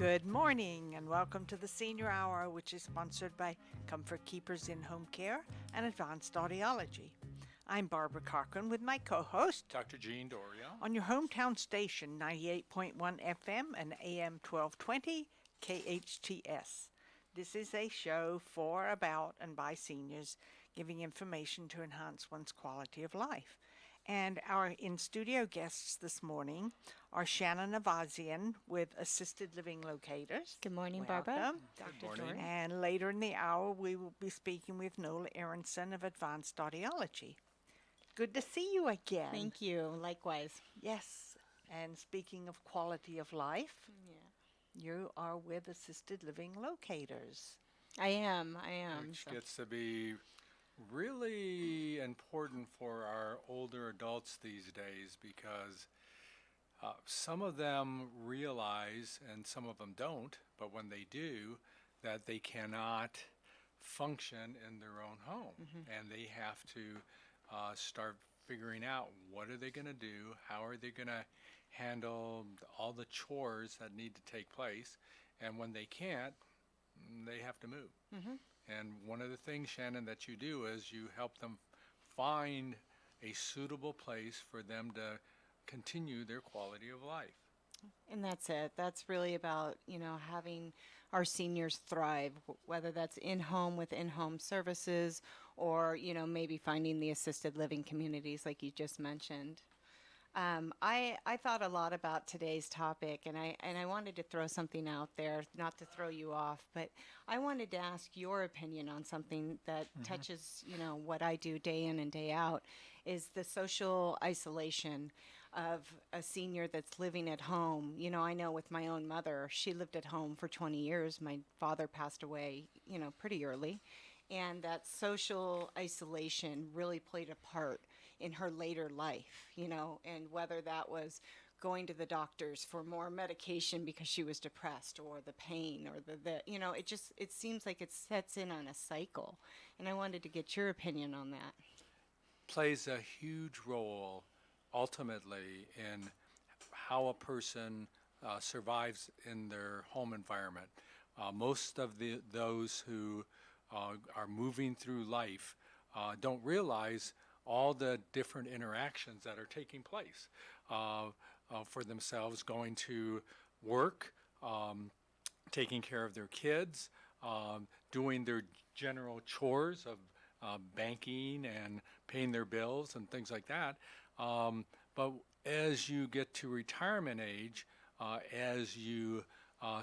Good morning and welcome to the Senior Hour, which is sponsored by Comfort Keepers in Home Care and Advanced Audiology. I'm Barbara Cochran with my co-host, Dr. Jean Dorio, on your hometown station, 98.1 FM and AM 1220 KHTS. This is a show for, about, and by seniors, giving information to enhance one's quality of life. And our in-studio guests this morning are Shannon Avazian with Assisted Living Locators. Good morning, Welcome. Barbara. Good morning. And later in the hour, we will be speaking with Noel Aronson of Advanced Audiology. Good to see you again. Thank you. Likewise. Yes. And speaking of quality of life, you are with Assisted Living Locators. I am. Which gets to be really important for our older adults these days because some of them realize, and some of them don't, but when they do, that they cannot function in their own home. And they have to start figuring out what are they going to do, how are they going to handle all the chores that need to take place, and when they can't, they have to move. And one of the things, Shannon, that you do is you help them find a suitable place for them to continue their quality of life. And that's it. That's really about, having our seniors thrive, whether that's in-home with in-home services or, maybe finding the assisted living communities like you just mentioned. I thought a lot about today's topic, and I wanted to throw something out there, not to throw you off, but I wanted to ask your opinion on something that touches, what I do day in and day out, is the social isolation of a senior that's living at home. I know with my own mother, she lived at home for 20 years. My father passed away, pretty early. And that social isolation really played a part in her later life, and whether that was going to the doctors for more medication because she was depressed, or the pain, or it seems like it sets in on a cycle. And I wanted to get your opinion on that. Plays a huge role ultimately in how a person survives in their home environment. Most of those who are moving through life don't realize all the different interactions that are taking place for themselves, going to work, taking care of their kids, doing their general chores of banking and paying their bills and things like that. But as you get to retirement age, as you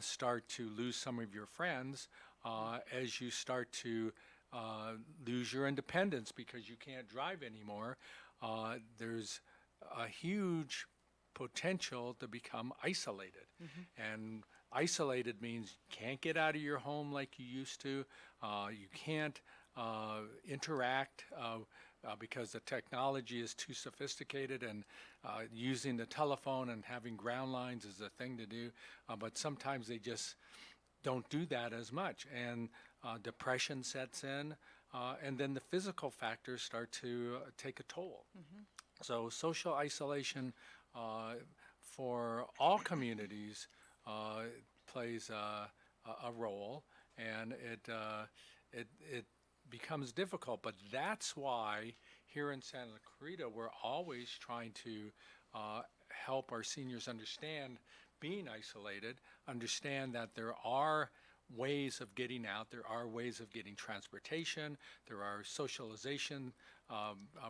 start to lose some of your friends, as you start to lose your independence because you can't drive anymore, there's a huge potential to become isolated. And isolated means you can't get out of your home like you used to. You can't interact because the technology is too sophisticated, and using the telephone and having ground lines is a thing to do. But sometimes they just don't do that as much, and depression sets in, and then the physical factors start to take a toll. So social isolation for all communities plays a role, and it becomes difficult. But that's why here in Santa Clarita we're always trying to help our seniors understand being isolated, understand that there are ways of getting out, there are ways of getting transportation, there are socialization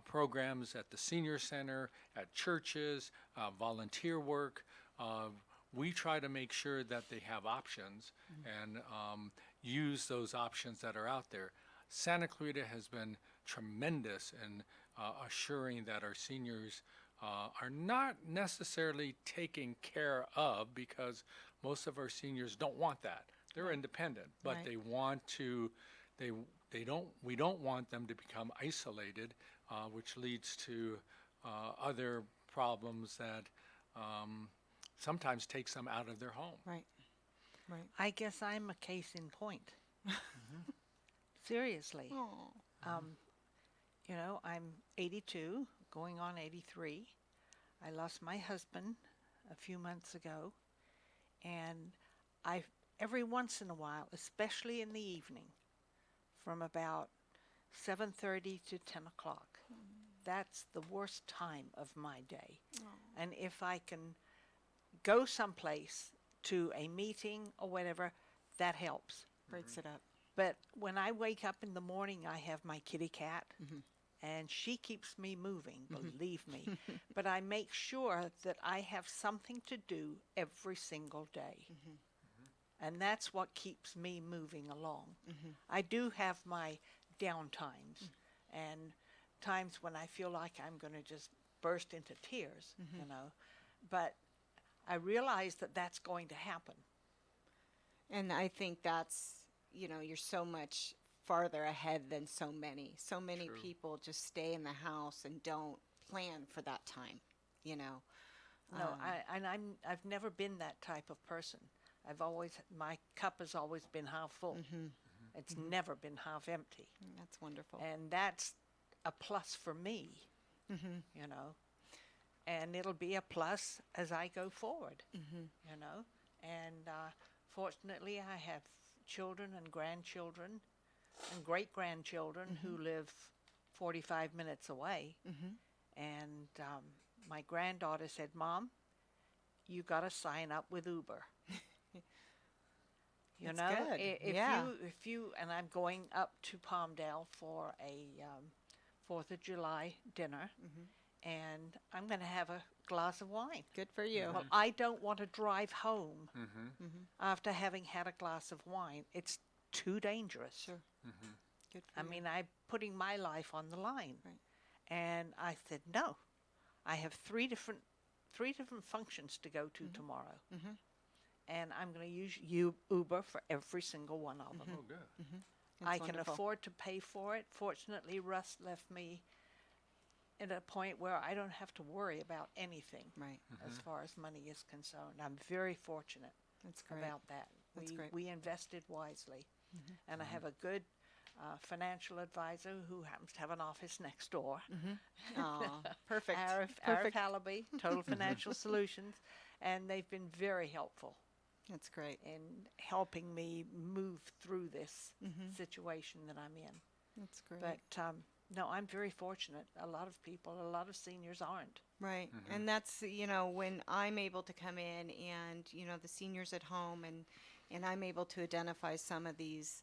programs at the senior center, at churches, volunteer work. We try to make sure that they have options and use those options that are out there. Santa Clarita has been tremendous in assuring that our seniors are not necessarily taken care of, because most of our seniors don't want that. They're independent, but they want to. We don't want them to become isolated, which leads to other problems that sometimes takes them out of their home. Right. I guess I'm a case in point. Seriously. I'm 82, going on 83. I lost my husband a few months ago, and I every once in a while, especially in the evening, from about 7:30 to 10 o'clock. That's the worst time of my day. And if I can go someplace to a meeting or whatever, that helps. Breaks it up. But when I wake up in the morning, I have my kitty cat, and she keeps me moving, believe me. But I make sure that I have something to do every single day. And that's what keeps me moving along. I do have my down times and times when I feel like I'm going to just burst into tears, you know. But I realize that that's going to happen. And I think that's, you're so much farther ahead than so many. So many True. people just stay in the house and don't plan for that time, No, I've never been that type of person. My cup has always been half full. It's never been half empty. That's wonderful. And that's a plus for me, you know. And it'll be a plus as I go forward, you know. And fortunately, I have children and grandchildren and great-grandchildren who live 45 minutes away. And my granddaughter said, "Mom, you got to sign up with Uber." You That's know, good. if you, and I'm going up to Palmdale for a 4th of July dinner, and I'm going to have a glass of wine. Good for you. Well, I don't want to drive home after having had a glass of wine. It's too dangerous. Sure. Good for I you. mean, I'm putting my life on the line. Right. And I said, no. I have three different functions to go to tomorrow. And I'm going to use Uber for every single one of them. Oh, good. I That's can wonderful. afford to pay for it. Fortunately, Russ left me at a point where I don't have to worry about anything Right. as far as money is concerned. I'm very fortunate That's great. about that. That's great. We invested wisely. And I have a good financial advisor who happens to have an office next door. Aw, perfect. Arif Perfect. Halaby, Total Financial Solutions. And they've been very helpful That's great. in helping me move through this situation that I'm in. That's great. But no, I'm very fortunate. A lot of seniors aren't. Right. And that's, when I'm able to come in and, the seniors at home and I'm able to identify some of these,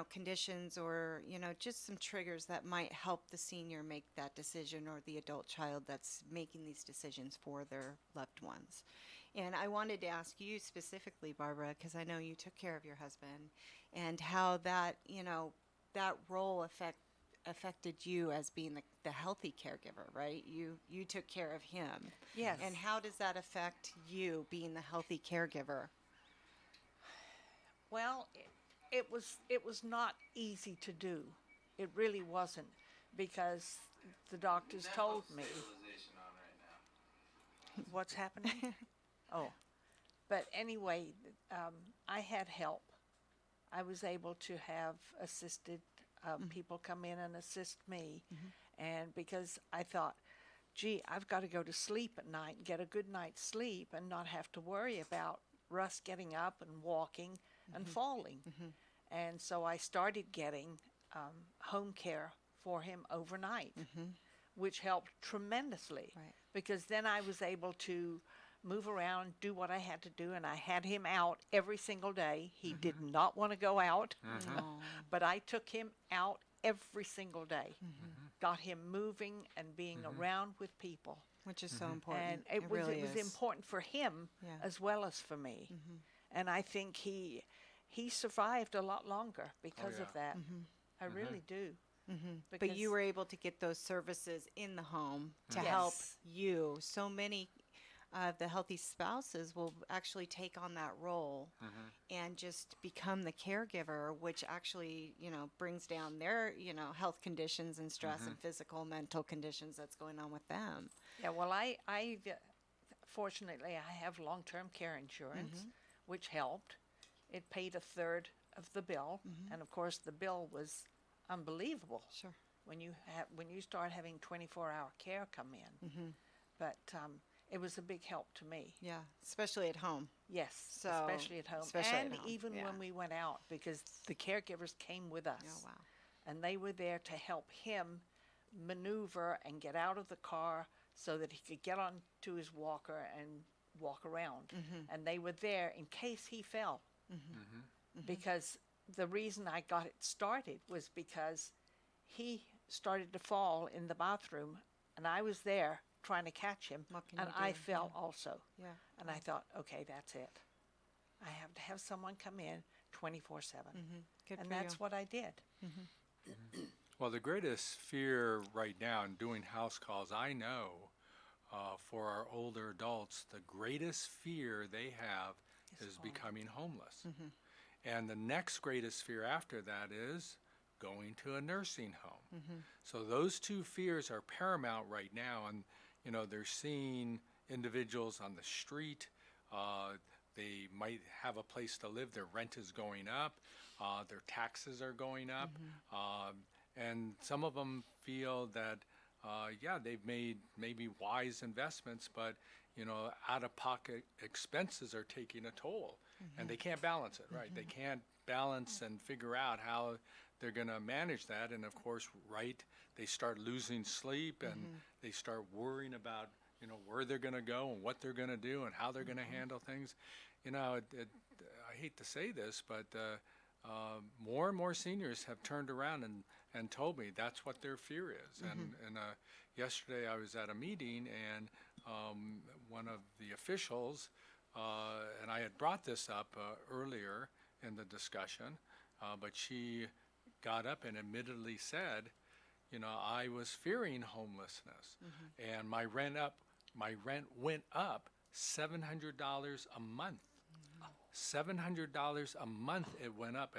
conditions or, just some triggers that might help the senior make that decision or the adult child that's making these decisions for their loved ones. And I wanted to ask you specifically, Barbara, because I know you took care of your husband and how that, that role affected you as being the healthy caregiver, right? You took care of him. Yes. And how does that affect you being the healthy caregiver? Well, it was not easy to do. It really wasn't, because the doctors told me what's happening. Oh, but anyway, I had help. I was able to have assisted people come in and assist me, and because I thought, gee, I've got to go to sleep at night and get a good night's sleep and not have to worry about Russ getting up and walking and falling. And so I started getting home care for him overnight, which helped tremendously. Right. Because then I was able to move around, do what I had to do, and I had him out every single day. He did not want to go out, Aw. but I took him out every single day, got him moving and being around with people. Which is so important. And it was really it was is. important for him Yeah. as well as for me. And I think he survived a lot longer because of yeah. that. I really do. But you were able to get those services in the home to Yes. help you. So many of the healthy spouses will actually take on that role and just become the caregiver, which actually, brings down their, health conditions and stress and physical, mental conditions that's going on with them. Yeah, well, I fortunately, I have long-term care insurance, which helped. It paid a third of the bill, and of course, the bill was unbelievable Sure. when you start having 24-hour care come in. But it was a big help to me. Yeah, especially at home. Yes, So, especially at home. especially at And home, even yeah. when we went out, because the caregivers came with us. Oh, wow. And they were there to help him maneuver and get out of the car so that he could get onto his walker and walk around. And they were there in case he fell. Because the reason I got it started was because he started to fall in the bathroom, and I was there trying to catch him, What can and you I do? fell also. Yeah. And I thought, okay, that's it. I have to have someone come in 24/7. Good And for that's you. what I did. Well, the greatest fear right now in doing house calls, I know, for our older adults, the greatest fear they have is falling. becoming homeless. And the next greatest fear after that is going to a nursing home. So those two fears are paramount right now. And, you know, they're seeing individuals on the street. They might have a place to live. Their rent is going up. Their taxes are going up. And some of them feel that, yeah, they've made maybe wise investments, but, you know, out-of-pocket expenses are taking a toll. And they can't balance it, right? They can't balance and figure out how they're going to manage that. And, of course, right, they start losing sleep and they start worrying about, you know, where they're going to go and what they're going to do and how they're going to handle things. You know, I hate to say this, but more and more seniors have turned around and told me that's what their fear is. And yesterday I was at a meeting, and one of the officials, and I had brought this up earlier in the discussion, but she got up and admittedly said, you know, I was fearing homelessness, and my rent went up $700 a month. $700 a month it went up.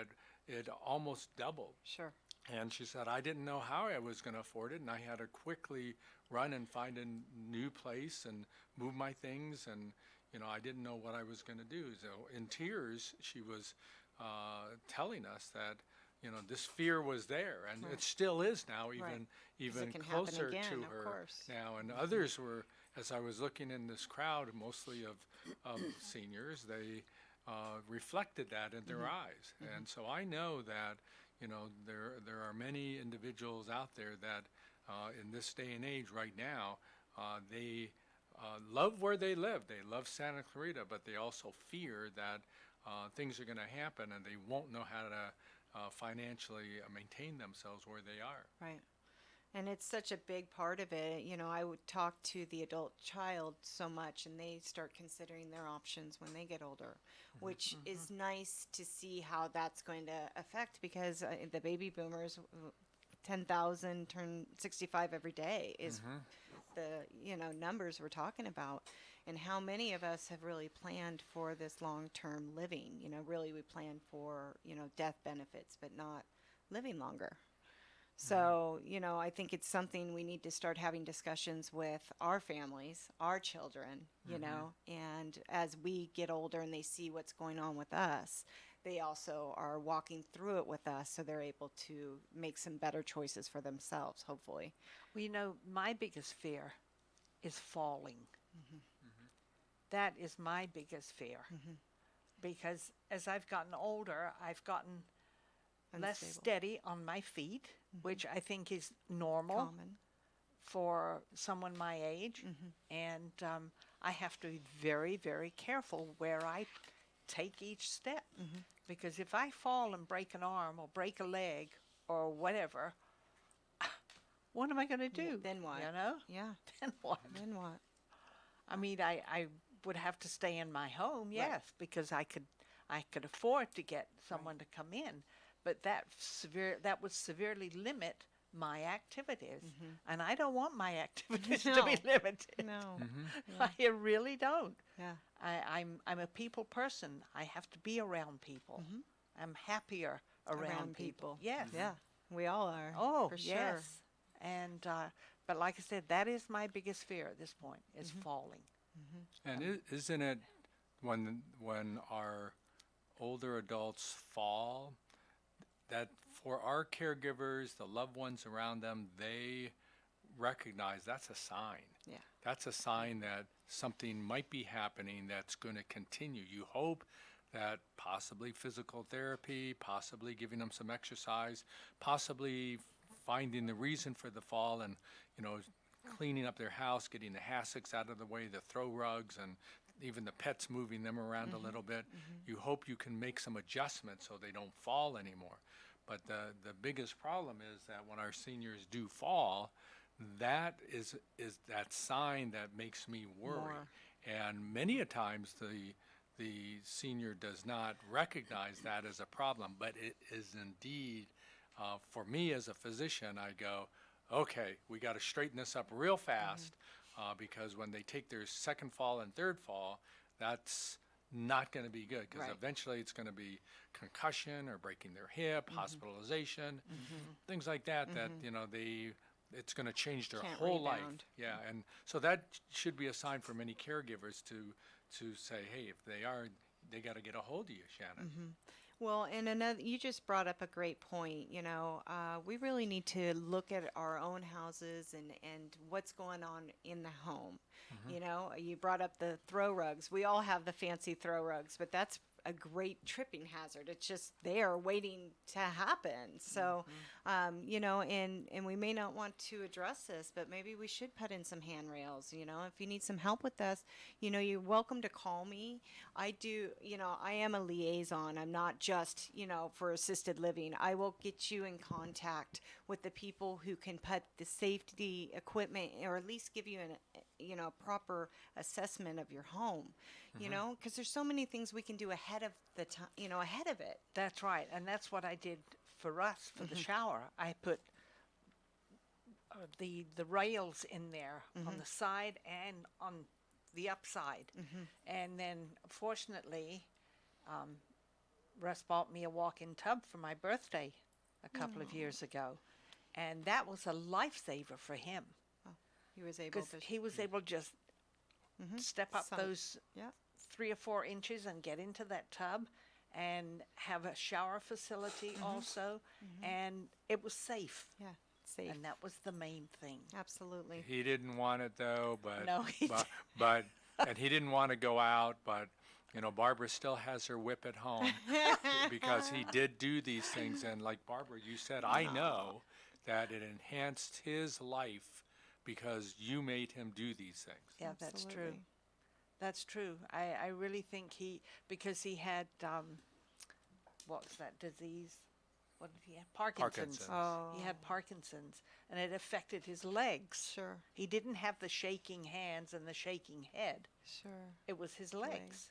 It almost doubled. Sure. And she said, I didn't know how I was going to afford it, and I had to quickly run and find a new place and move my things, and, you know, I didn't know what I was going to do. So in tears, she was telling us that, you know, this fear was there, and it still is now, even it can happen closer again, to of her course. now. And others were, as I was looking in this crowd, mostly of seniors, they reflected that in their eyes. And so I know that, you know, there are many individuals out there that in this day and age right now, they love where they live. They love Santa Clarita, but they also fear that things are going to happen and they won't know how to financially maintain themselves where they are. Right. And it's such a big part of it. You know, I would talk to the adult child so much, and they start considering their options when they get older, which is nice to see how that's going to affect, because the baby boomers, 10,000 turn 65 every day is the, you know, numbers we're talking about. And how many of us have really planned for this long-term living? You know, really we plan for, you know, death benefits, but not living longer. So, you know, I think it's something we need to start having discussions with our families, our children, you know, and as we get older and they see what's going on with us, they also are walking through it with us, so they're able to make some better choices for themselves, hopefully. Well, you know, my biggest fear is falling. That is my biggest fear. Because as I've gotten older, I've gotten less Unstable. steady on my feet, which I think is normal Common. for someone my age. And I have to be very, very careful where I take each step. Because if I fall and break an arm or break a leg or whatever, what am I going to do? Then what? You know? Yeah. Then what? Then what? I mean, I would have to stay in my home, yes, because I could afford to get someone to come in, but that would severely limit my activities, and I don't want my activities to be No. limited. No. I really don't. Yeah. I'm a people person. I have to be around people. I'm happier around people. Yes. Yeah. We all are. Oh, for sure. yes. And but like I said, that is my biggest fear at this point, is falling. And isn't it when our older adults fall, that for our caregivers, the loved ones around them, they recognize that's a sign. Yeah. that's a sign that something might be happening that's going to continue. You hope that possibly physical therapy, possibly giving them some exercise, possibly finding the reason for the fall and, cleaning up their house, getting the hassocks out of the way, the throw rugs, and even the pets, moving them around a little bit. You hope you can make some adjustments so they don't fall anymore. But the biggest problem is that when our seniors do fall, that is that sign that makes me worry. More. And many a times the senior does not recognize that as a problem, but it is indeed, for me as a physician, I go, okay, we got to straighten this up real fast, because when they take their second fall and third fall, that's not going to be good, because Right. eventually it's going to be concussion or breaking their hip, hospitalization, things like that, that, it's going to change their Can't whole life. rebound. Yeah, and so that should be a sign for many caregivers to say, hey, if they got to get a hold of you, Shannon. Well, and you just brought up a great point. We really need to look at our own houses and what's going on in the home. You brought up the throw rugs. We all have the fancy throw rugs, but that's a great tripping hazard. It's just there waiting to happen. So, and we may not want to address this, but maybe we should put in some handrails. If you need some help with this, you're welcome to call me. I do, I am a liaison. I'm not just, for assisted living. I will get you in contact with the people who can put the safety equipment, or at least give you a proper assessment of your home. Because there's so many things we can do ahead of the time, ahead of it. That's right, and that's what I did for us for the shower. I put the rails in there on the side and on the upside, and then fortunately, Russ bought me a walk-in tub for my birthday a couple of years ago, and that was a lifesaver for him. He was able Because to. he was able to just step up Some- those Yeah. 3 or 4 inches and get into that tub and have a shower facility also. And it was safe. Yeah. Safe. And that was the main thing. Absolutely. He didn't want it though, but No, he but and he didn't want to go out, but Barbara still has her whip at home because he did do these things, and like Barbara, you said, I know that it enhanced his life because you made him do these things. Yeah, that's true. Absolutely. That's true. I really think because he had, what was that disease? What did he have? Parkinson's. Parkinson's. Oh. He had Parkinson's, and it affected his legs. Sure. He didn't have the shaking hands and the shaking head. Sure. It was his legs.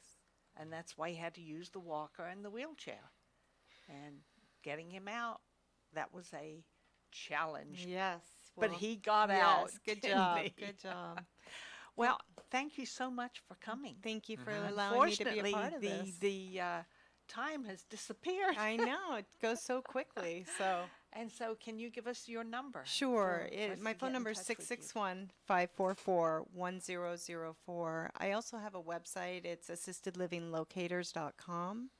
And that's why he had to use the walker and the wheelchair. And getting him out, that was a challenge. Yes. But well, he got yes, out. Good didn't job. he? Good job. Well, thank you so much for coming. Thank you for allowing me to be a Unfortunately, part of this. the time has disappeared. I know it goes so quickly. So And so, can you give us your number? sure. for us My to phone get in number is touch with you? 661-544-1004. I also have a website. It's assistedlivinglocators.com.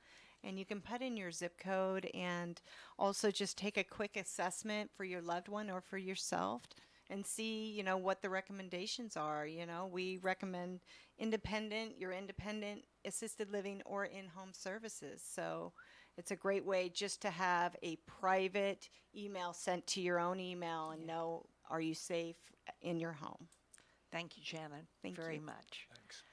And you can put in your zip code and also just take a quick assessment for your loved one or for yourself and see, what the recommendations are. We recommend your independent assisted living or in-home services. So it's a great way just to have a private email sent to your own email and know, are you safe in your home? Thank you, Shannon, Thank very you. much. Thanks.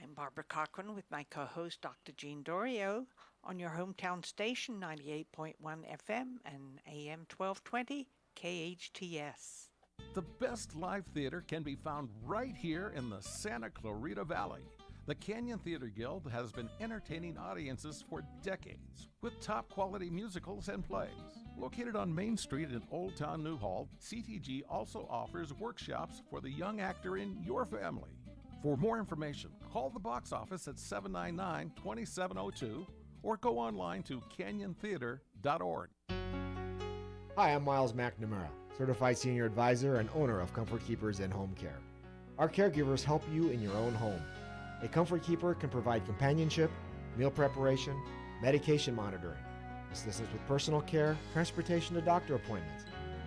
I'm Barbara Cochran with my co-host, Dr. Jean Dorio, on your hometown station, 98.1 FM and AM 1220, KHTS. The best live theater can be found right here in the Santa Clarita Valley. The Canyon Theater Guild has been entertaining audiences for decades with top quality musicals and plays. Located on Main Street in Old Town Newhall, CTG also offers workshops for the young actor in your family. For more information, call the box office at 799-2702 or go online to canyontheater.org. Hi, I'm Miles McNamara, Certified Senior Advisor and owner of Comfort Keepers in Home Care. Our caregivers help you in your own home. A Comfort Keeper can provide companionship, meal preparation, medication monitoring, assistance with personal care, transportation to doctor appointments,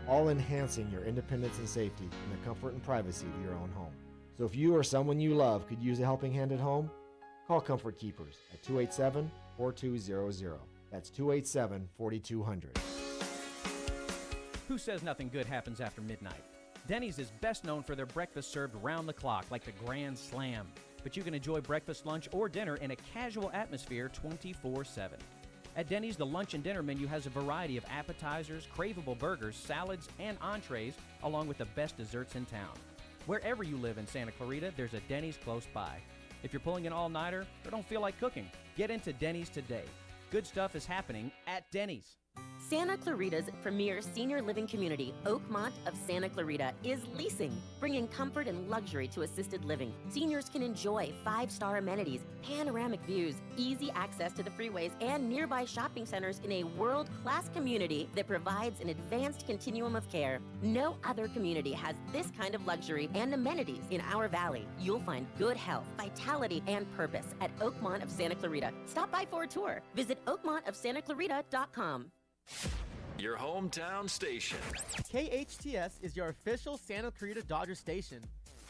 all enhancing your independence and safety in the comfort and privacy of your own home. So if you or someone you love could use a helping hand at home, call Comfort Keepers at 287-4200. That's 287-4200. Who says nothing good happens after midnight? Denny's is best known for their breakfast served round the clock, like the Grand Slam. But you can enjoy breakfast, lunch, or dinner in a casual atmosphere 24/7. At Denny's, the lunch and dinner menu has a variety of appetizers, craveable burgers, salads, and entrees, along with the best desserts in town. Wherever you live in Santa Clarita, there's a Denny's close by. If you're pulling an all-nighter or don't feel like cooking, get into Denny's today. Good stuff is happening at Denny's. Santa Clarita's premier senior living community, Oakmont of Santa Clarita, is leasing, bringing comfort and luxury to assisted living. Seniors can enjoy 5-star amenities, panoramic views, easy access to the freeways, and nearby shopping centers in a world-class community that provides an advanced continuum of care. No other community has this kind of luxury and amenities in our valley. You'll find good health, vitality, and purpose at Oakmont of Santa Clarita. Stop by for a tour. Visit oakmontofsantaclarita.com. Your hometown station. KHTS is your official Santa Clarita Dodger station.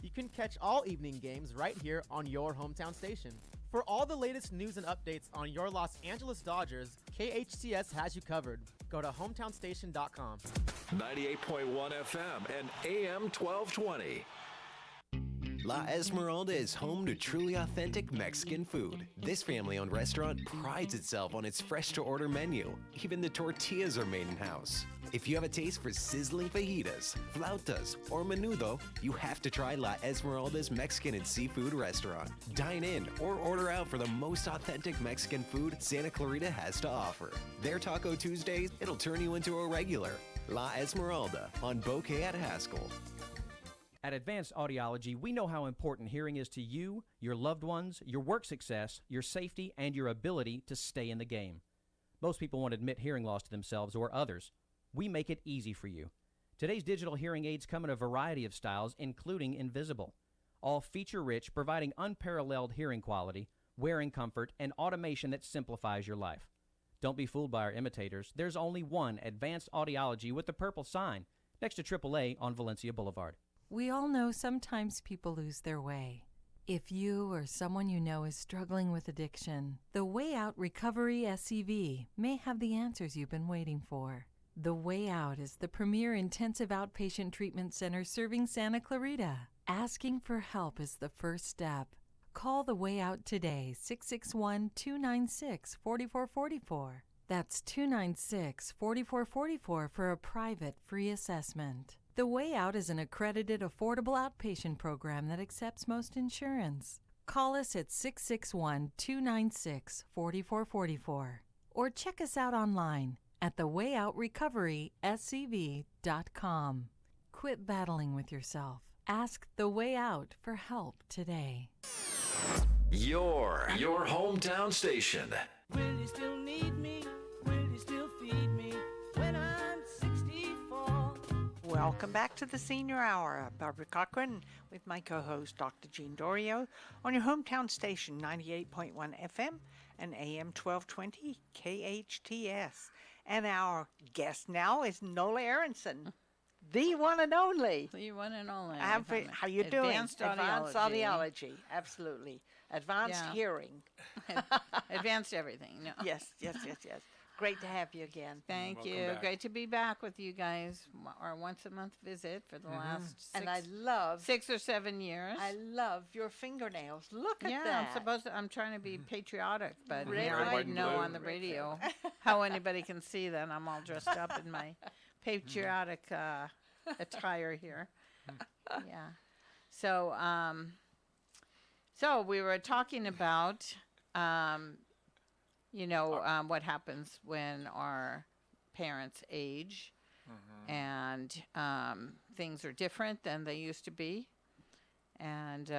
You can catch all evening games right here on your hometown station. For all the latest news and updates on your Los Angeles Dodgers, KHTS has you covered. Go to hometownstation.com. 98.1 FM and AM 1220. La Esmeralda is home to truly authentic Mexican food. This family-owned restaurant prides itself on its fresh-to-order menu. Even the tortillas are made in-house. If you have a taste for sizzling fajitas, flautas, or menudo, you have to try La Esmeralda's Mexican and Seafood Restaurant. Dine in or order out for the most authentic Mexican food Santa Clarita has to offer. Their Taco Tuesdays, it'll turn you into a regular. La Esmeralda on Bouquet at Haskell. At Advanced Audiology, we know how important hearing is to you, your loved ones, your work success, your safety, and your ability to stay in the game. Most people won't admit hearing loss to themselves or others. We make it easy for you. Today's digital hearing aids come in a variety of styles, including invisible. All feature-rich, providing unparalleled hearing quality, wearing comfort, and automation that simplifies your life. Don't be fooled by our imitators. There's only one Advanced Audiology with the purple sign next to AAA on Valencia Boulevard. We all know sometimes people lose their way. If you or someone you know is struggling with addiction, the Way Out Recovery SCV may have the answers you've been waiting for. The Way Out is the premier intensive outpatient treatment center serving Santa Clarita. Asking for help is the first step. Call The Way Out today, 661-296-4444. That's 296-4444 for a private free assessment. The Way Out is an accredited, affordable outpatient program that accepts most insurance. Call us at 661-296-4444 or check us out online at thewayOutRecoveryscv.com. Quit battling with yourself. Ask The Way Out for help today. Your hometown station. Will you still need me? Will you still feed me when I'm 64? Welcome back to the Senior Hour. Barbara Cochran with my co-host Dr. Jean Dorio on your hometown station 98.1 FM and AM 1220 KHTS. And our guest now is Nola Aronson, the one and only. The one and only. How you doing? Advanced audiology. Absolutely. Advanced hearing. Advanced everything. No. Yes. Great to have you again. Thank you. Back. Great to be back with you guys. Our once-a-month visit for the last 6 or 7 years. I love your fingernails. Look at that. I'm trying to be patriotic, but I didn't know on the radio how anybody can see that I'm all dressed up in my patriotic attire here. Yeah. So we were talking about what happens when our parents age, and things are different than they used to be. And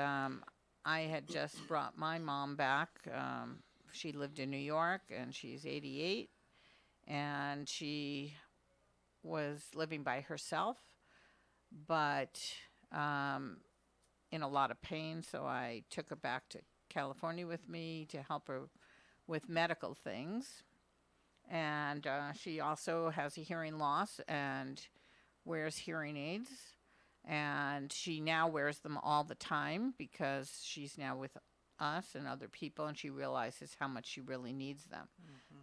I had just brought my mom back. She lived in New York, and she's 88, and she was living by herself, but in a lot of pain, so I took her back to California with me to help her with medical things. And she also has a hearing loss and wears hearing aids. And she now wears them all the time because she's now with us and other people, and she realizes how much she really needs them.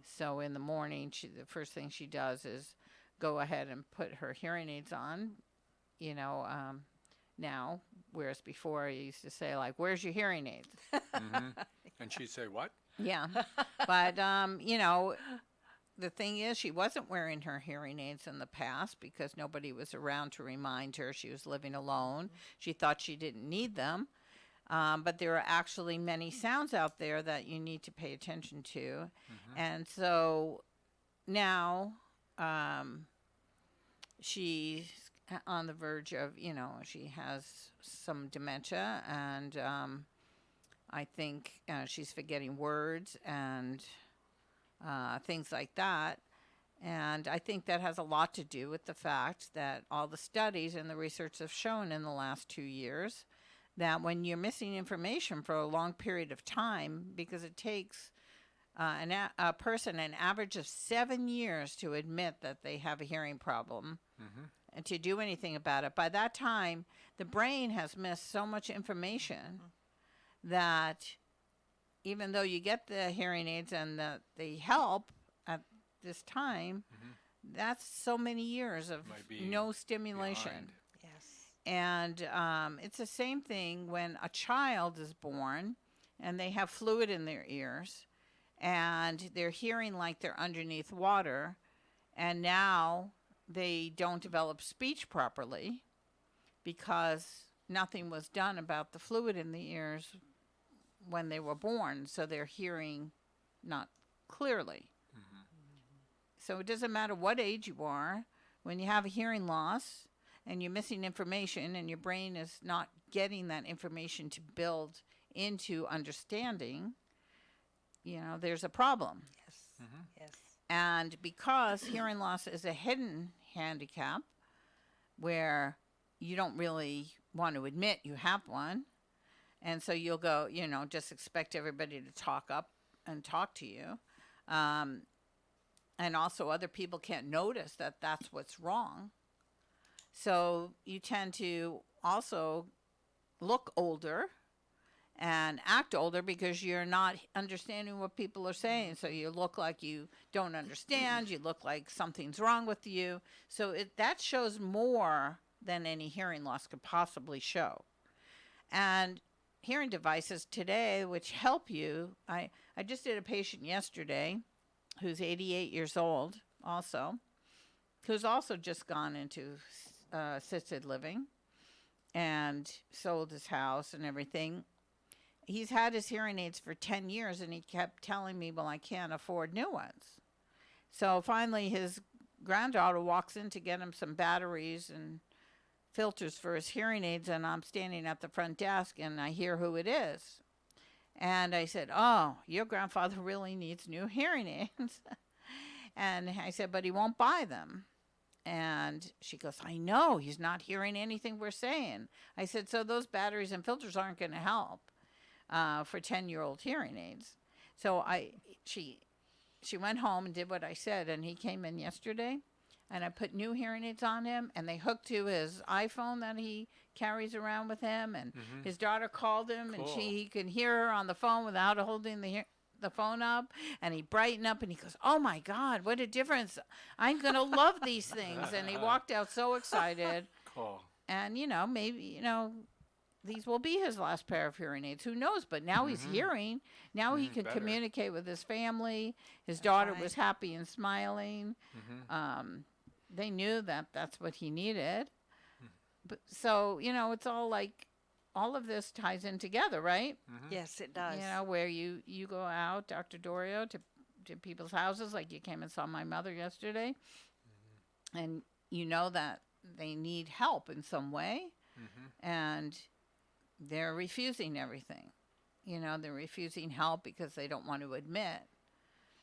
So in the morning, the first thing she does is go ahead and put her hearing aids on, now, whereas before I used to say, like, where's your hearing aids? And she'd say, what? Yeah. But, the thing is, she wasn't wearing her hearing aids in the past because nobody was around to remind her. She was living alone. She thought she didn't need them. But there are actually many sounds out there that you need to pay attention to. And so now she's on the verge of, she has some dementia, and I think she's forgetting words and things like that. And I think that has a lot to do with the fact that all the studies and the research have shown in the last 2 years that when you're missing information for a long period of time, because it takes a person an average of 7 years to admit that they have a hearing problem and to do anything about it. By that time, the brain has missed so much information that even though you get the hearing aids and they help at this time, that's so many years of no stimulation. Behind. And it's the same thing when a child is born and they have fluid in their ears and they're hearing like they're underneath water, and now they don't develop speech properly because nothing was done about the fluid in the ears when they were born, so they're hearing not clearly. So it doesn't matter what age you are, when you have a hearing loss and you're missing information and your brain is not getting that information to build into understanding, there's a problem. Yes. And because hearing loss is a hidden handicap where you don't really want to admit you have one, and so you'll go, just expect everybody to talk up and talk to you. And also other people can't notice that that's what's wrong. So you tend to also look older and act older because you're not understanding what people are saying. So you look like you don't understand. You look like something's wrong with you. So that shows more than any hearing loss could possibly show. And hearing devices today, which help you, I just did a patient yesterday who's 88 years old also, who's also just gone into assisted living and sold his house and everything. He's had his hearing aids for 10 years, and he kept telling me, well, I can't afford new ones. So finally his granddaughter walks in to get him some batteries and filters for his hearing aids, and I'm standing at the front desk, and I hear who it is. And I said, oh, your grandfather really needs new hearing aids. And I said, but he won't buy them. And she goes, I know, he's not hearing anything we're saying. I said, so those batteries and filters aren't going to help for 10-year-old hearing aids. So she went home and did what I said, and he came in yesterday, and I put new hearing aids on him, and they hooked to his iPhone that he carries around with him, and his daughter called him, and he could hear her on the phone without holding the phone up, and he brightened up, and he goes, oh my God, what a difference. I'm going to love these things. And he walked out so excited. Cool. And, maybe, these will be his last pair of hearing aids. Who knows? But now he's hearing. Now he can communicate with his family. His daughter was happy and smiling. They knew that that's what he needed. But so, it's all like, all of this ties in together, right? Yes, it does. Where you go out, Dr. Dorio, to people's houses, like you came and saw my mother yesterday, and you know that they need help in some way, and they're refusing everything. They're refusing help because they don't want to admit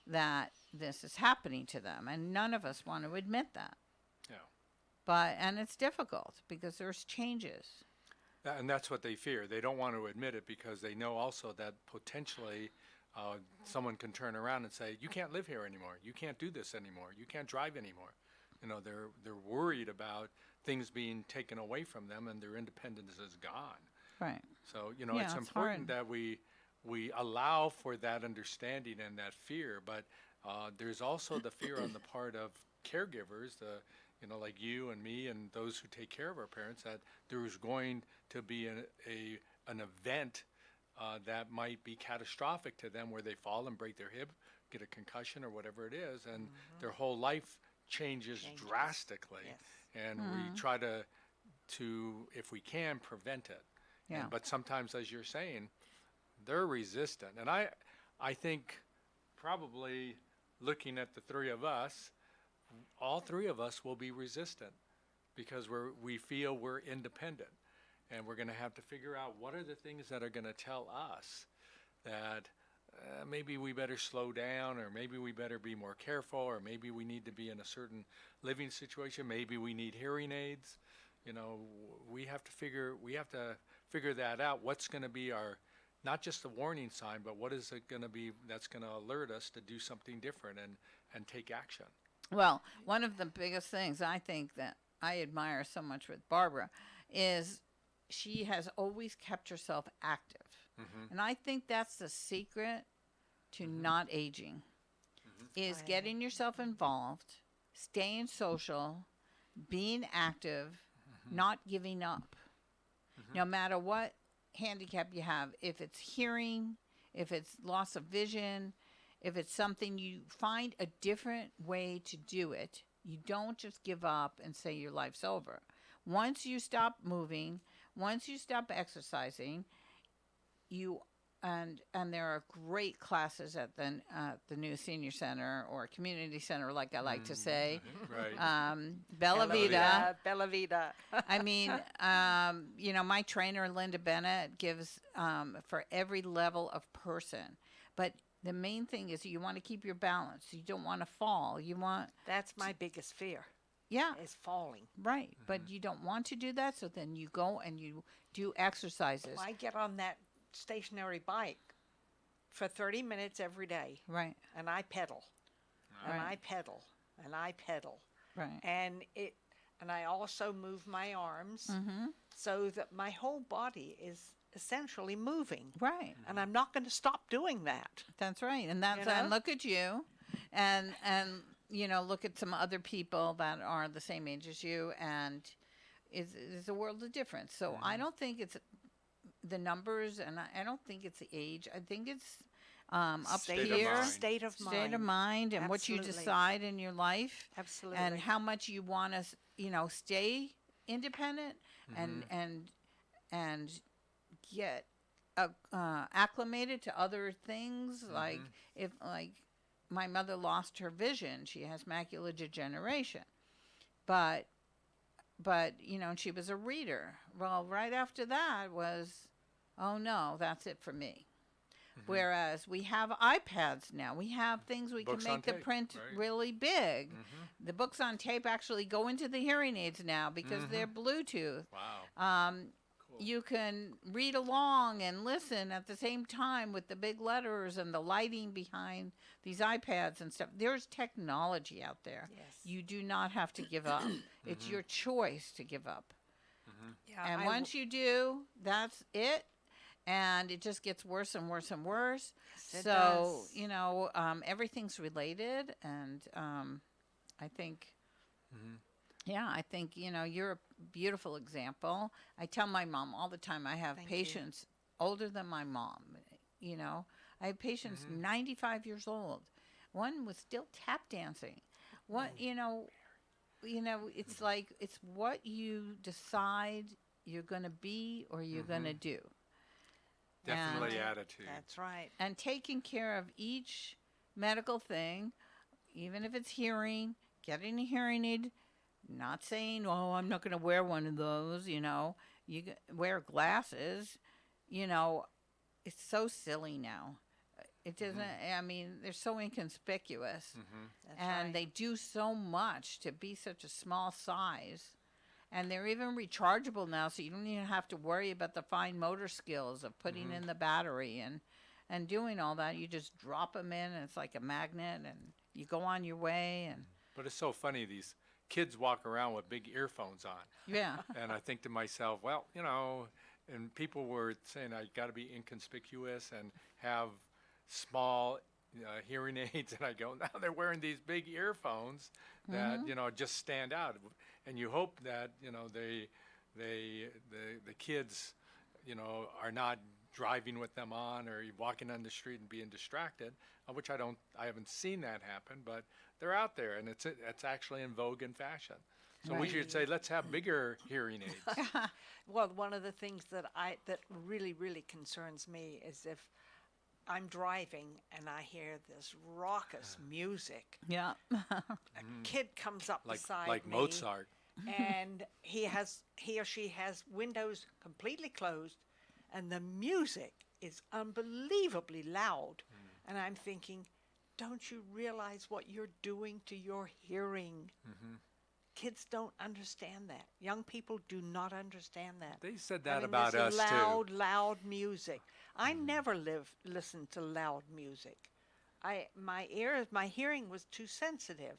that this is happening to them, and none of us want to admit that. Yeah. And it's difficult because there's changes. And that's what they fear. They don't want to admit it because they know also that potentially someone can turn around and say, you can't live here anymore. You can't do this anymore. You can't drive anymore. They're worried about things being taken away from them and their independence is gone. Right. So, you know, Yeah, it's it's important hard. that we allow for that understanding and that fear, but there's also the fear on the part of caregivers, you know, like you and me and those who take care of our parents, that there's going to be an event that might be catastrophic to them where they fall and break their hip, get a concussion or whatever it is, and their whole life changes drastically. Yes. And we try to, if we can, prevent it. Yeah. But sometimes, as you're saying, they're resistant. And I think probably looking at the three of us, all three of us will be resistant because we feel we're independent. And we're going to have to figure out what are the things that are going to tell us that maybe we better slow down, or maybe we better be more careful, or maybe we need to be in a certain living situation. Maybe we need hearing aids. You know, we have to figure that out. What's going to be our, not just the warning sign, but what is it going to be that's going to alert us to do something different and take action? Well, one of the biggest things I think that I admire so much with Barbara is she has always kept herself active. And I think that's the secret to not aging, is getting yourself involved, staying social, being active, not giving up. No matter what handicap you have, if it's hearing, if it's loss of vision, if it's something, you find a different way to do it. You don't just give up and say your life's over. Once you stop moving, once you stop exercising, and there are great classes at the new senior center or community center, like I like to say. Right. Bella Vida. Bella Vida. I mean, you know, my trainer, Linda Bennett, gives for every level of person. But the main thing is you want to keep your balance. You don't want to fall. You want... That's my biggest fear. Yeah. Is falling. Right. But you don't want to do that, so then you go and you do exercises. I get on that stationary bike for 30 minutes every day. Right. And I pedal. And Right. I pedal. And I pedal. Right. And I also move my arms so that my whole body is essentially moving. Right. And I'm not going to stop doing that. That's right. And that's You know? and look at you and you know, look at some other people that are the same age as you, and it's a world of difference. So I don't think it's the numbers, and I don't think it's the age. I think it's up State of here, mind. State of mind. state of mind, and what you Absolutely. decide in your life, Absolutely. and how much you want to, you know, stay independent and get acclimated to other things. Like if my mother lost her vision, she has macular degeneration, but you know, she was a reader. Well, right after that was, oh no, that's it for me. Whereas we have iPads now. We have things we Books can on make the tape, print right. really big. The books on tape actually go into the hearing aids now because they're Bluetooth. Wow. You can read along and listen at the same time with the big letters and the lighting behind these iPads and stuff. There's technology out there. Yes. You do not have to give up. It's your choice to give up. Yeah, And once you do, that's it. And it just gets worse and worse and worse. Yes, it So, does. you know, everything's related. And I think, yeah, I think, you know, you're a beautiful example. I tell my mom all the time, I have Thank you. patients older than my mom. You know, I have patients 95 years old. One was still tap dancing. What, you know, it's like, it's what you decide you're going to be or you're going to do. Definitely And- attitude. That's right. And taking care of each medical thing, even if it's hearing, getting a hearing aid, not saying, oh, I'm not going to wear one of those, you know, wear glasses, you know, it's so silly now. It doesn't, I mean, they're so inconspicuous. That's And right. they do so much to be such a small size. And they're even rechargeable now, so you don't even have to worry about the fine motor skills of putting in the battery and doing all that. You just drop them in, and it's like a magnet, and you go on your way. And But it's so funny, these kids walk around with big earphones on. Yeah. And I think to myself, well, and people were saying I got to be inconspicuous and have small hearing aids, and I go, now they're wearing these big earphones that just stand out, and you hope that the kids are not driving with them on or walking on the street and being distracted, which I haven't seen that happen, but they're out there, and it's actually in vogue and fashion. So we should say, let's have bigger hearing aids. Well, one of the things that really, really concerns me is if I'm driving and I hear this raucous music. Yeah. A kid comes up beside like me. Mozart. And he or she has windows completely closed, and the music is unbelievably loud. And I'm thinking, don't you realize what you're doing to your hearing? Kids don't understand that. Young people do not understand that. They said that about us this too. loud music. I never listened to loud music. My hearing was too sensitive.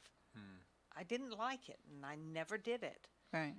I didn't like it, and I never did it. Right.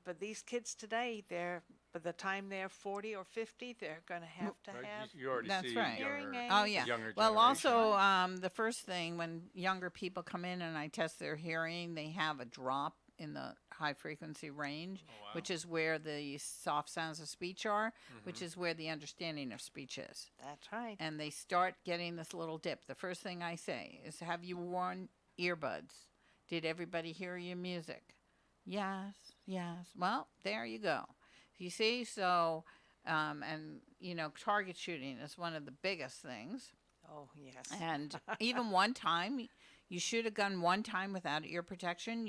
But these kids today, by the time they're 40 or 50, they're going to have to have. You already That's see right. Hearing aids. Oh yeah. Younger Well, generation. also the first thing when younger people come in and I test their hearing, they have a drop in the high frequency range, which is where the soft sounds of speech are, which is where the understanding of speech is. That's right. And they start getting this little dip. The first thing I say is, "Have you worn earbuds? Did everybody hear your music?" Yes. Well, there you go. You see, so, and, target shooting is one of the biggest things. Oh, yes. And even one time, you shoot a gun one time without ear protection,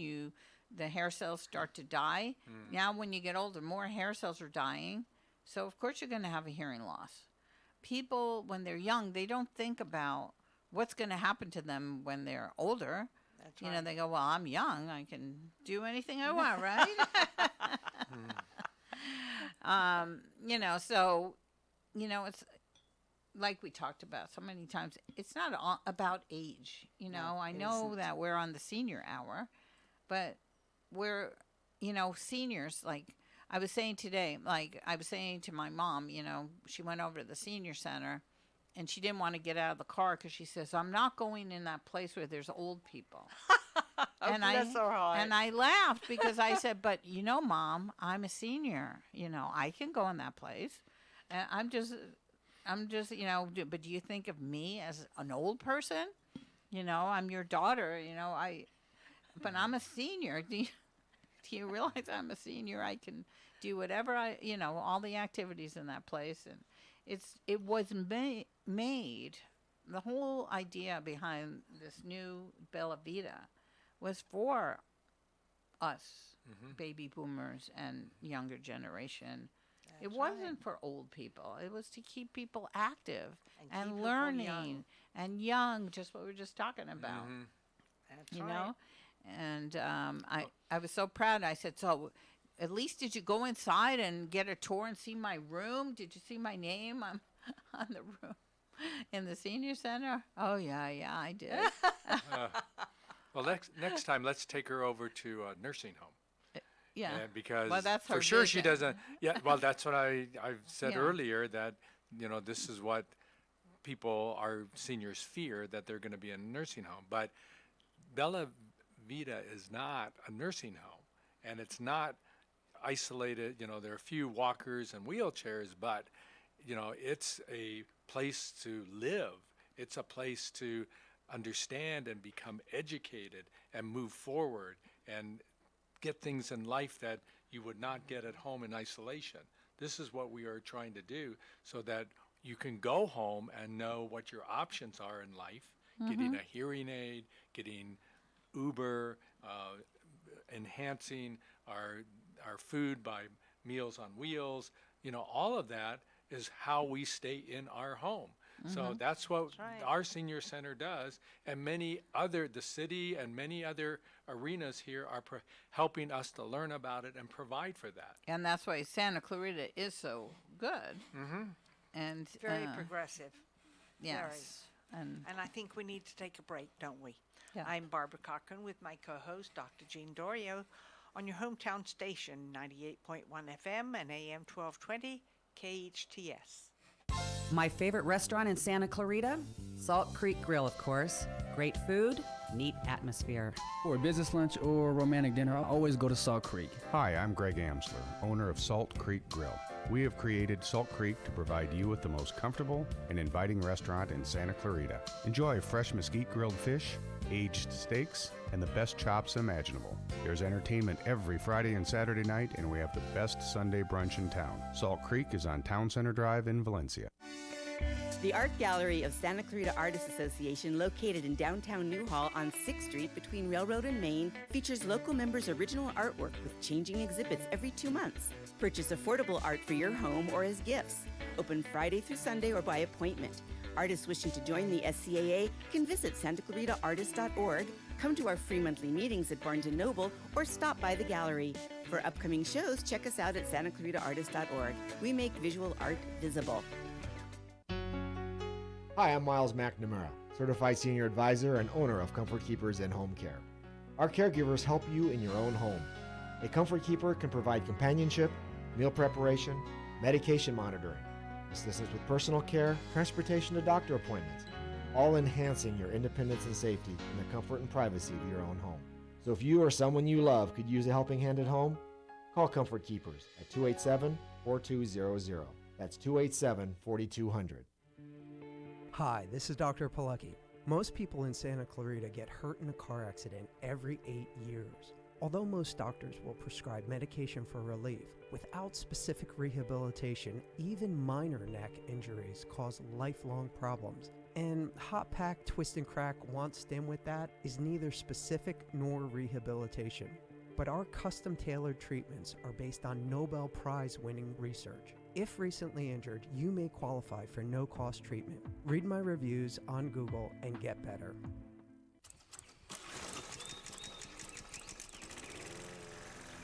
the hair cells start to die. Now, when you get older, more hair cells are dying. So, of course, you're going to have a hearing loss. People, when they're young, they don't think about what's going to happen to them when they're older. That's right. They go, well, I'm young. I can do anything I want, right? So, it's like we talked about so many times. It's not about age. I know that we're on the senior hour, but we're, seniors. Like I was saying today, I was saying to my mom, she went over to the senior center. And she didn't want to get out of the car because she says, I'm not going in that place where there's old people. And I laughed because I said, but Mom, I'm a senior. I can go in that place. And I'm just, but do you think of me as an old person? I'm your daughter, but I'm a senior. Do you realize I'm a senior? I can do whatever all the activities in that place. And it was made, the whole idea behind this new Bella Vita was for us, baby boomers and younger generation. It wasn't for old people. It was to keep people active and learning and young, just what we were just talking about. That's right. And I was so proud. I said, so at least did you go inside and get a tour and see my room? Did you see my name on the room in the senior center? Oh, yeah, I did. Well, next time, let's take her over to a nursing home. Yeah. Because that's for her sure she vision. doesn't. Yeah, well, that's what I've said earlier, that, this is what our seniors fear, that they're going to be in a nursing home. But Bella Vita is not a nursing home, and it's not isolated. There are a few walkers and wheelchairs, but it's a place to live. It's a place to understand and become educated and move forward and get things in life that you would not get at home in isolation. This is what we are trying to do, so that you can go home and know what your options are in life, getting a hearing aid, getting Uber, enhancing our food by Meals on Wheels. All of that is how we stay in our home. So that's what our senior center does, and the city and many other arenas here are helping us to learn about it and provide for that. And that's why Santa Clarita is so good. And Very progressive. Yes. And I think we need to take a break, don't we? Yeah. I'm Barbara Cochran with my co-host, Dr. Jean Dorio, on your hometown station, 98.1 FM and AM 1220, KHTS. My favorite restaurant in Santa Clarita? Salt Creek Grill, of course. Great food, neat atmosphere. For a business lunch or romantic dinner, I always go to Salt Creek. Hi, I'm Greg Amsler, owner of Salt Creek Grill. We have created Salt Creek to provide you with the most comfortable and inviting restaurant in Santa Clarita. Enjoy fresh mesquite grilled fish, aged steaks, and the best chops imaginable. There's entertainment every Friday and Saturday night, and we have the best Sunday brunch in town. Salt Creek is on Town Center Drive in Valencia. The Art Gallery of Santa Clarita Artists Association, located in downtown Newhall on 6th Street between Railroad and Main, features local members' original artwork with changing exhibits every 2 months. Purchase affordable art for your home or as gifts. Open Friday through Sunday or by appointment. Artists wishing to join the SCAA can visit santaclaritaartist.org, come to our free monthly meetings at Barnes & Noble, or stop by the gallery. For upcoming shows, check us out at santaclaritaartist.org. We make visual art visible. Hi, I'm Miles McNamara, Certified Senior Advisor and owner of Comfort Keepers and Home Care. Our caregivers help you in your own home. A Comfort Keeper can provide companionship, meal preparation, medication monitoring, assistance with personal care, transportation to doctor appointments, all enhancing your independence and safety in the comfort and privacy of your own home. So if you or someone you love could use a helping hand at home, call Comfort Keepers at 287-4200. That's 287-4200. Hi, this is Dr. Palucki. Most people in Santa Clarita get hurt in a car accident every 8 years. Although most doctors will prescribe medication for relief, without specific rehabilitation, even minor neck injuries cause lifelong problems. And Hot Pack Twist and Crack Want Stim with that is neither specific nor rehabilitation. But our custom-tailored treatments are based on Nobel Prize-winning research. If recently injured, you may qualify for no-cost treatment. Read my reviews on Google and get better.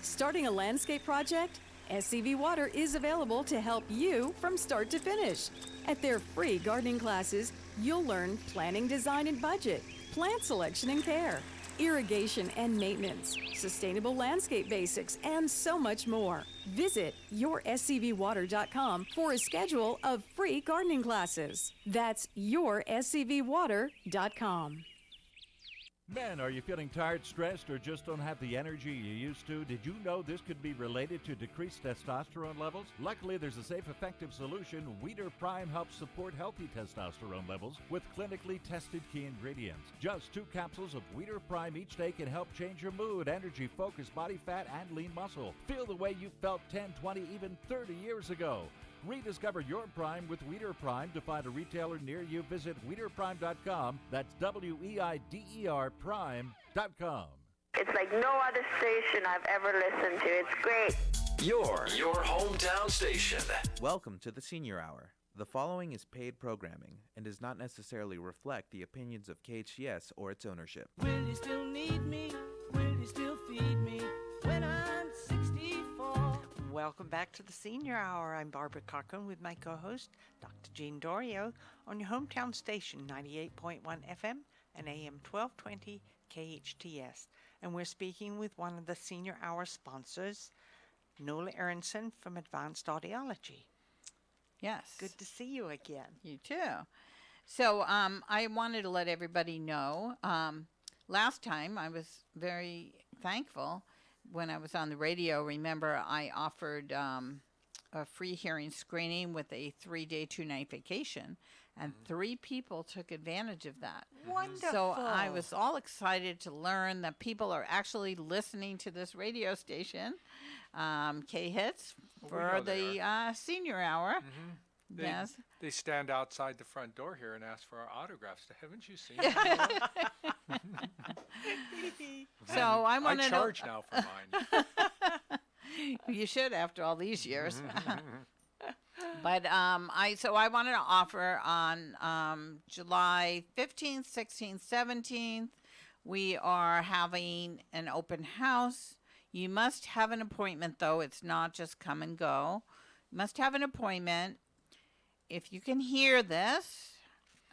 Starting a landscape project? SCV Water is available to help you from start to finish. At their free gardening classes, you'll learn planning, design, and budget, plant selection and care, irrigation and maintenance, sustainable landscape basics, and so much more. Visit yourscvwater.com for a schedule of free gardening classes. That's yourscvwater.com. Men, are you feeling tired, stressed, or just don't have the energy you used to? Did you know this could be related to decreased testosterone levels? Luckily, there's a safe, effective solution. Weeder Prime helps support healthy testosterone levels with clinically tested key ingredients. Just 2 capsules of Weeder Prime each day can help change your mood, energy, focus, body fat, and lean muscle. Feel the way you felt 10, 20, even 30 years ago. Rediscover your Prime with Weeder Prime. To find a retailer near you, visit WeederPrime.com. That's WEIDER Prime.com. It's like no other station I've ever listened to. It's great. Your hometown station. Welcome to the Senior Hour. The following is paid programming and does not necessarily reflect the opinions of KHTS or its ownership. Will you still need me? Will you still feed me when I'm 64? Welcome back to the Senior Hour. I'm Barbara Cochran with my co-host, Dr. Jean Dorio, on your hometown station, 98.1 FM and AM 1220 KHTS. And we're speaking with one of the Senior Hour sponsors, Nola Aronson from Advanced Audiology. Yes. Good to see you again. You too. So I wanted to let everybody know, last time I was very thankful when I was on the radio. Remember, I offered a free hearing screening with a 3-day, 2-night vacation, and 3 people took advantage of that. Wonderful. So I was all excited to learn that people are actually listening to this radio station, KHTS, for the Senior Hour. Mm-hmm. Yes. They stand outside the front door here and ask for our autographs. Haven't you seen them? So I want to charge now for mine. You should after all these years. But I wanted to offer on July 15th, 16th, 17th, we are having an open house. You must have an appointment, though. It's not just come and go. You must have an appointment. If you can hear this,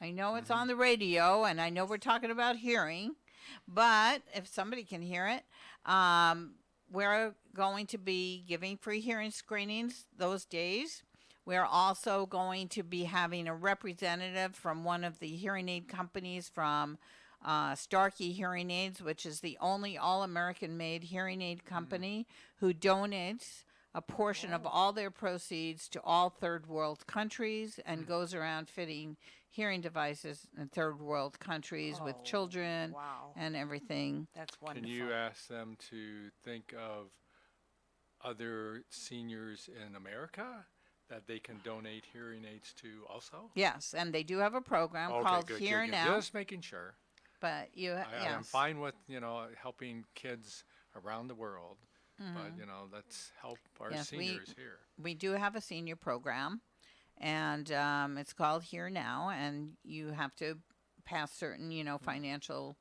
I know it's on the radio, and I know we're talking about hearing, but if somebody can hear it, we're going to be giving free hearing screenings those days. We're also going to be having a representative from one of the hearing aid companies from Starkey Hearing Aids, which is the only all-American made hearing aid company who donates a portion of all their proceeds to all third world countries and goes around fitting hearing devices in third world countries with children and everything. That's wonderful. Can you ask them to think of other seniors in America that they can donate hearing aids to also? Yes, and they do have a program called Hear good. Now. Just making sure. But I'm fine with, helping kids around the world, but, let's help our seniors here. We do have a senior program, and it's called Hear Now, and you have to pass certain, financial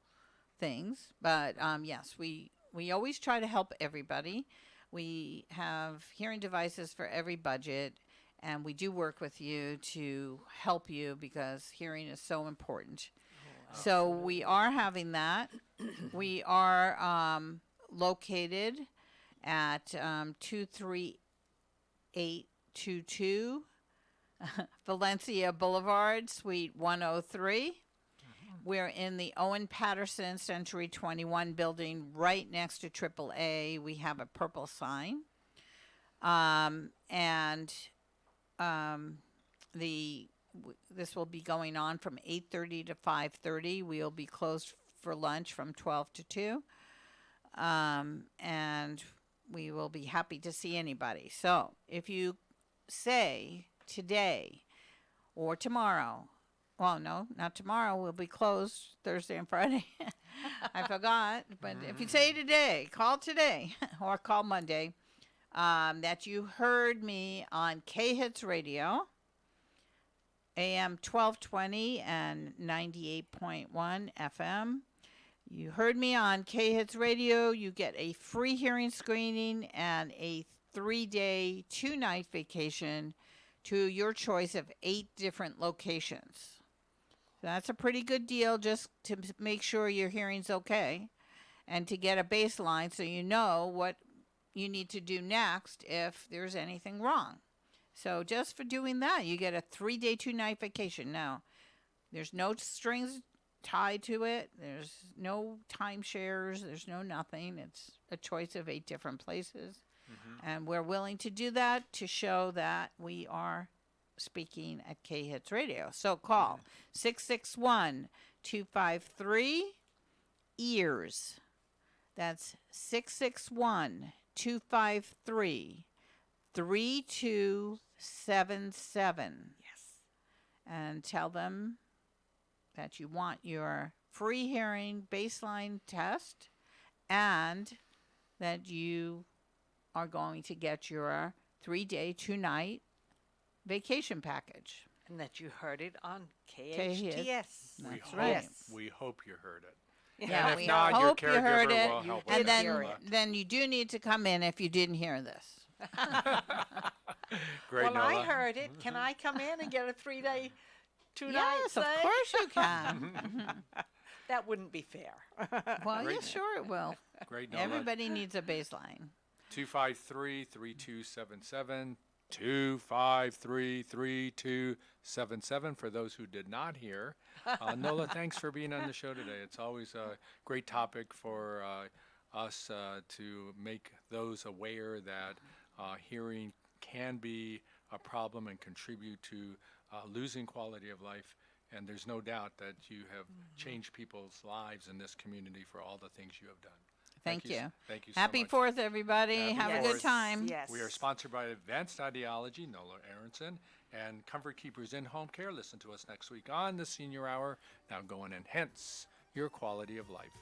things. But, yes, we always try to help everybody. We have hearing devices for every budget, and we do work with you to help you because hearing is so important. So we are having that. We are located at 23822 Valencia Boulevard, Suite 103. We're in the Owen Patterson Century 21 building right next to AAA. We have a purple sign. This will be going on from 8:30 to 5:30. We'll be closed for lunch from 12 to 2. And we will be happy to see anybody. So if you say today or tomorrow, well, no, not tomorrow. We'll be closed Thursday and Friday. I forgot. But if you say today, call today or call Monday, that you heard me on KHTS Radio, AM 1220 and 98.1 FM. You heard me on KHTS Radio. You get a free hearing screening and a 3-day, 2-night vacation to your choice of 8 different locations. So that's a pretty good deal just to make sure your hearing's okay and to get a baseline so you know what you need to do next if there's anything wrong. So just for doing that, you get a 3-day, 2-night vacation. Now, there's no strings tied to it. There's no timeshares. There's no nothing. It's a choice of 8 different places. And we're willing to do that to show that we are speaking at KHTS Radio. So call 661-253-EARS. That's 661-253-3277. Yes. And tell them that you want your free hearing baseline test and that you are going to get your 3-day, 2-night vacation package. And that you heard it on KHTS. We hope you heard it. Yeah, and we if not, hope your you caregiver heard it. will help And with then you do need to come in if you didn't hear this. Great, well, Nola. I heard it. Can I come in and get a 3-day, 2-night Yes, of course you can. That wouldn't be fair. Well, Great. yeah, sure it will. Great, Nola. Everybody needs a baseline. 253-3277. 253-3277 for those who did not hear. Nola, thanks for being on the show today. It's always a great topic for us to make those aware that hearing can be a problem and contribute to losing quality of life. And there's no doubt that you have changed people's lives in this community for all the things you have done. Thank you. Thank you so Happy much. 4th, everybody. Happy Have a good 4th. time. Yes. We are sponsored by Advanced Audiology, Nola Aronson, and Comfort Keepers in Home Care. Listen to us next week on the Senior Hour. Now go and enhance your quality of life.